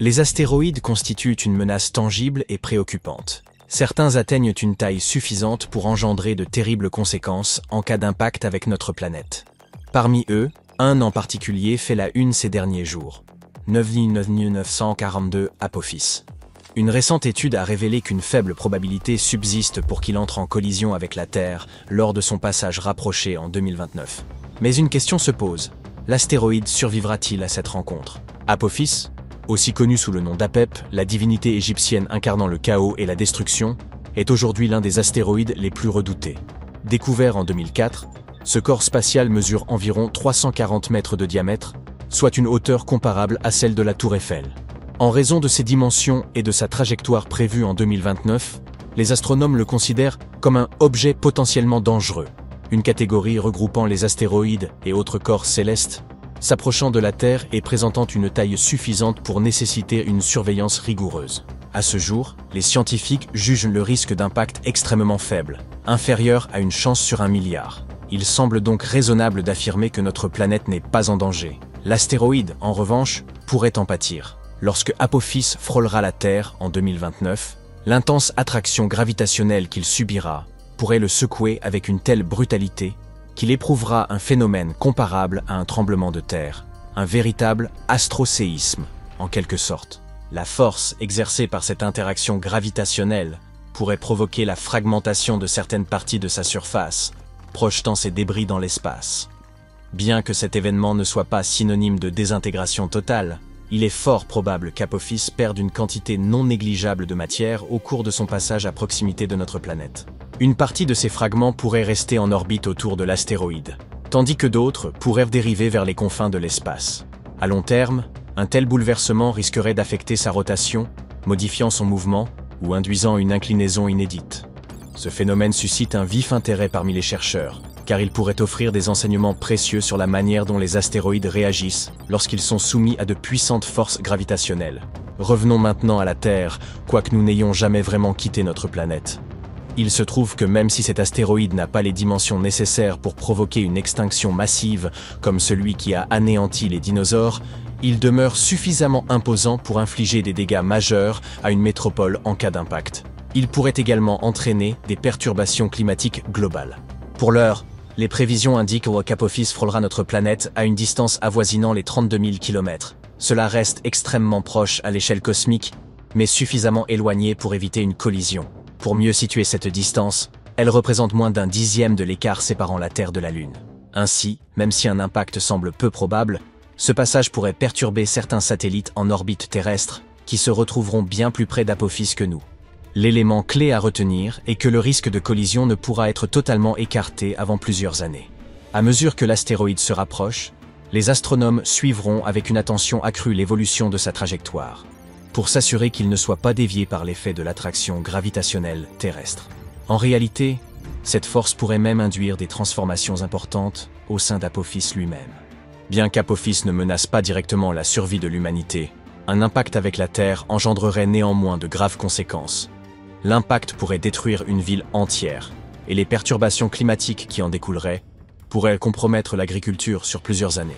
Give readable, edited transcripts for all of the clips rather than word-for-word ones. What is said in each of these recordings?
Les astéroïdes constituent une menace tangible et préoccupante. Certains atteignent une taille suffisante pour engendrer de terribles conséquences en cas d'impact avec notre planète. Parmi eux, un en particulier fait la une ces derniers jours. 9942 Apophis. Une récente étude a révélé qu'une faible probabilité subsiste pour qu'il entre en collision avec la Terre lors de son passage rapproché en 2029. Mais une question se pose. L'astéroïde survivra-t-il à cette rencontre? Apophis, aussi connu sous le nom d'Apep, la divinité égyptienne incarnant le chaos et la destruction, est aujourd'hui l'un des astéroïdes les plus redoutés. Découvert en 2004, ce corps spatial mesure environ 340 mètres de diamètre, soit une hauteur comparable à celle de la Tour Eiffel. En raison de ses dimensions et de sa trajectoire prévue en 2029, les astronomes le considèrent comme un objet potentiellement dangereux, une catégorie regroupant les astéroïdes et autres corps célestes, s'approchant de la Terre et présentant une taille suffisante pour nécessiter une surveillance rigoureuse. À ce jour, les scientifiques jugent le risque d'impact extrêmement faible, inférieur à une chance sur 1 milliard. Il semble donc raisonnable d'affirmer que notre planète n'est pas en danger. L'astéroïde, en revanche, pourrait en pâtir. Lorsque Apophis frôlera la Terre en 2029, l'intense attraction gravitationnelle qu'il subira pourrait le secouer avec une telle brutalité qu'il éprouvera un phénomène comparable à un tremblement de terre, un véritable astroséisme, en quelque sorte. La force exercée par cette interaction gravitationnelle pourrait provoquer la fragmentation de certaines parties de sa surface, projetant ses débris dans l'espace. Bien que cet événement ne soit pas synonyme de désintégration totale, il est fort probable qu'Apophis perde une quantité non négligeable de matière au cours de son passage à proximité de notre planète. Une partie de ces fragments pourrait rester en orbite autour de l'astéroïde, tandis que d'autres pourraient dériver vers les confins de l'espace. À long terme, un tel bouleversement risquerait d'affecter sa rotation, modifiant son mouvement ou induisant une inclinaison inédite. Ce phénomène suscite un vif intérêt parmi les chercheurs, car il pourrait offrir des enseignements précieux sur la manière dont les astéroïdes réagissent lorsqu'ils sont soumis à de puissantes forces gravitationnelles. Revenons maintenant à la Terre, quoique nous n'ayons jamais vraiment quitté notre planète. Il se trouve que même si cet astéroïde n'a pas les dimensions nécessaires pour provoquer une extinction massive comme celui qui a anéanti les dinosaures, il demeure suffisamment imposant pour infliger des dégâts majeurs à une métropole en cas d'impact. Il pourrait également entraîner des perturbations climatiques globales. Pour l'heure, les prévisions indiquent qu'Apophis frôlera notre planète à une distance avoisinant les 32 000 km. Cela reste extrêmement proche à l'échelle cosmique, mais suffisamment éloigné pour éviter une collision. Pour mieux situer cette distance, elle représente moins d'un dixième de l'écart séparant la Terre de la Lune. Ainsi, même si un impact semble peu probable, ce passage pourrait perturber certains satellites en orbite terrestre, qui se retrouveront bien plus près d'Apophis que nous. L'élément clé à retenir est que le risque de collision ne pourra être totalement écarté avant plusieurs années. À mesure que l'astéroïde se rapproche, les astronomes suivront avec une attention accrue l'évolution de sa trajectoire, pour s'assurer qu'il ne soit pas dévié par l'effet de l'attraction gravitationnelle terrestre. En réalité, cette force pourrait même induire des transformations importantes au sein d'Apophis lui-même. Bien qu'Apophis ne menace pas directement la survie de l'humanité, un impact avec la Terre engendrerait néanmoins de graves conséquences. L'impact pourrait détruire une ville entière, et les perturbations climatiques qui en découleraient pourraient compromettre l'agriculture sur plusieurs années.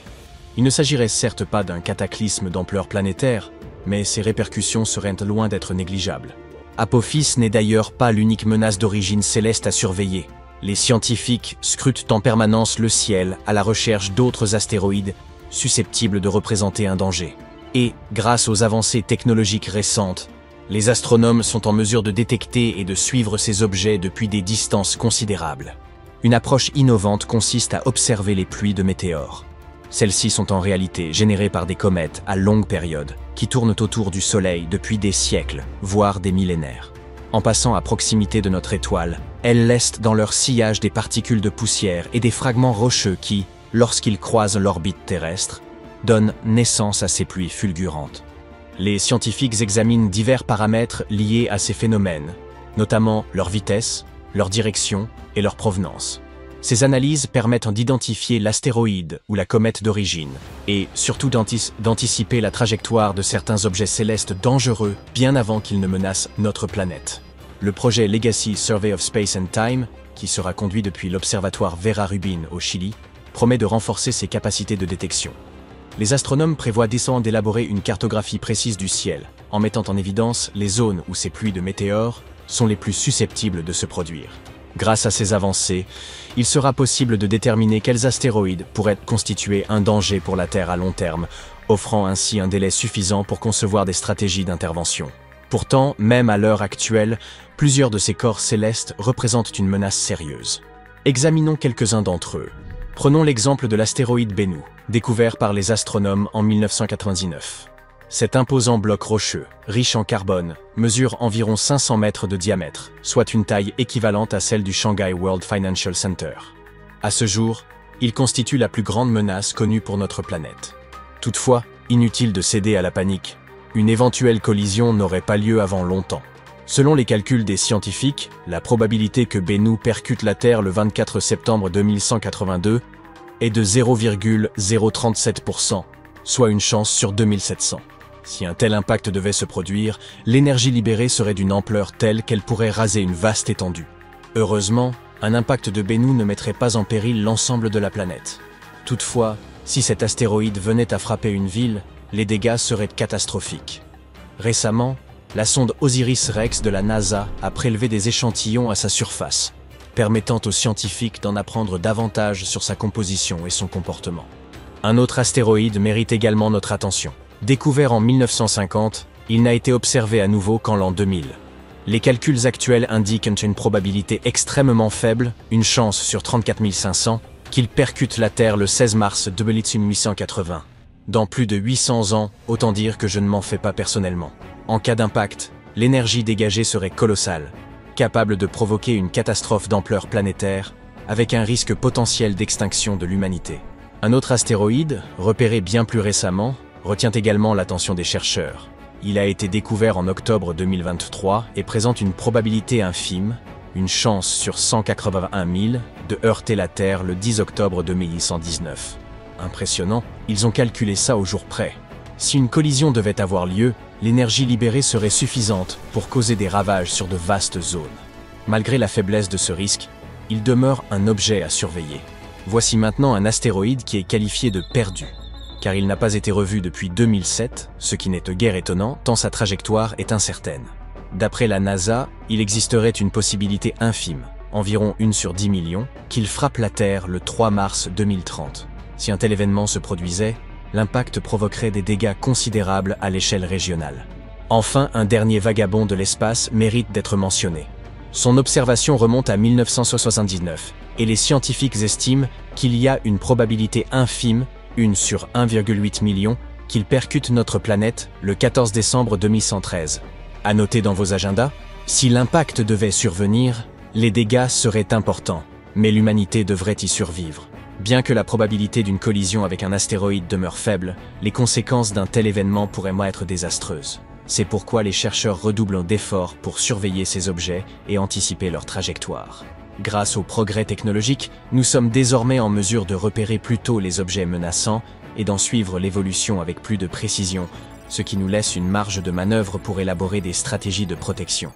Il ne s'agirait certes pas d'un cataclysme d'ampleur planétaire, mais ses répercussions seraient loin d'être négligeables. Apophis n'est d'ailleurs pas l'unique menace d'origine céleste à surveiller. Les scientifiques scrutent en permanence le ciel à la recherche d'autres astéroïdes susceptibles de représenter un danger. Et, grâce aux avancées technologiques récentes, les astronomes sont en mesure de détecter et de suivre ces objets depuis des distances considérables. Une approche innovante consiste à observer les pluies de météores. Celles-ci sont en réalité générées par des comètes à longue période, qui tournent autour du Soleil depuis des siècles, voire des millénaires. En passant à proximité de notre étoile, elles laissent dans leur sillage des particules de poussière et des fragments rocheux qui, lorsqu'ils croisent l'orbite terrestre, donnent naissance à ces pluies fulgurantes. Les scientifiques examinent divers paramètres liés à ces phénomènes, notamment leur vitesse, leur direction et leur provenance. Ces analyses permettent d'identifier l'astéroïde ou la comète d'origine, et surtout d'anticiper la trajectoire de certains objets célestes dangereux bien avant qu'ils ne menacent notre planète. Le projet Legacy Survey of Space and Time, qui sera conduit depuis l'observatoire Vera Rubin au Chili, promet de renforcer ses capacités de détection. les astronomes prévoient décemment d'élaborer une cartographie précise du ciel, en mettant en évidence les zones où ces pluies de météores sont les plus susceptibles de se produire. Grâce à ces avancées, il sera possible de déterminer quels astéroïdes pourraient constituer un danger pour la Terre à long terme, offrant ainsi un délai suffisant pour concevoir des stratégies d'intervention. Pourtant, même à l'heure actuelle, plusieurs de ces corps célestes représentent une menace sérieuse. Examinons quelques-uns d'entre eux. Prenons l'exemple de l'astéroïde Bennu, découvert par les astronomes en 1999. Cet imposant bloc rocheux, riche en carbone, mesure environ 500 mètres de diamètre, soit une taille équivalente à celle du Shanghai World Financial Center. À ce jour, il constitue la plus grande menace connue pour notre planète. Toutefois, inutile de céder à la panique, une éventuelle collision n'aurait pas lieu avant longtemps. Selon les calculs des scientifiques, la probabilité que Bennu percute la Terre le 24 septembre 2182 est de 0,037%, soit une chance sur 2700. Si un tel impact devait se produire, l'énergie libérée serait d'une ampleur telle qu'elle pourrait raser une vaste étendue. Heureusement, un impact de Bennu ne mettrait pas en péril l'ensemble de la planète. Toutefois, si cet astéroïde venait à frapper une ville, les dégâts seraient catastrophiques. Récemment, la sonde OSIRIS-REx de la NASA a prélevé des échantillons à sa surface, permettant aux scientifiques d'en apprendre davantage sur sa composition et son comportement. Un autre astéroïde mérite également notre attention. Découvert en 1950, il n'a été observé à nouveau qu'en l'an 2000. Les calculs actuels indiquent une probabilité extrêmement faible, une chance sur 34 500, qu'il percute la Terre le 16 mars 2880. Dans plus de 800 ans, autant dire que je ne m'en fais pas personnellement. En cas d'impact, l'énergie dégagée serait colossale, capable de provoquer une catastrophe d'ampleur planétaire, avec un risque potentiel d'extinction de l'humanité. Un autre astéroïde, repéré bien plus récemment, retient également l'attention des chercheurs. Il a été découvert en octobre 2023 et présente une probabilité infime, une chance sur 181 000, de heurter la Terre le 10 octobre 2119. Impressionnant, ils ont calculé ça au jour près. Si une collision devait avoir lieu, l'énergie libérée serait suffisante pour causer des ravages sur de vastes zones. Malgré la faiblesse de ce risque, il demeure un objet à surveiller. Voici maintenant un astéroïde qui est qualifié de perdu, car il n'a pas été revu depuis 2007, ce qui n'est guère étonnant tant sa trajectoire est incertaine. D'après la NASA, il existerait une possibilité infime, environ 1 sur 10 millions, qu'il frappe la Terre le 3 mars 2030. Si un tel événement se produisait, l'impact provoquerait des dégâts considérables à l'échelle régionale. Enfin, un dernier vagabond de l'espace mérite d'être mentionné. Son observation remonte à 1979, et les scientifiques estiment qu'il y a une probabilité infime, 1 sur 1,8 million, qu'il percute notre planète le 14 décembre 2113. À noter dans vos agendas, si l'impact devait survenir, les dégâts seraient importants, mais l'humanité devrait y survivre. Bien que la probabilité d'une collision avec un astéroïde demeure faible, les conséquences d'un tel événement pourraient être désastreuses. C'est pourquoi les chercheurs redoublent d'efforts pour surveiller ces objets et anticiper leur trajectoire. Grâce aux progrès technologiques, nous sommes désormais en mesure de repérer plus tôt les objets menaçants et d'en suivre l'évolution avec plus de précision, ce qui nous laisse une marge de manœuvre pour élaborer des stratégies de protection.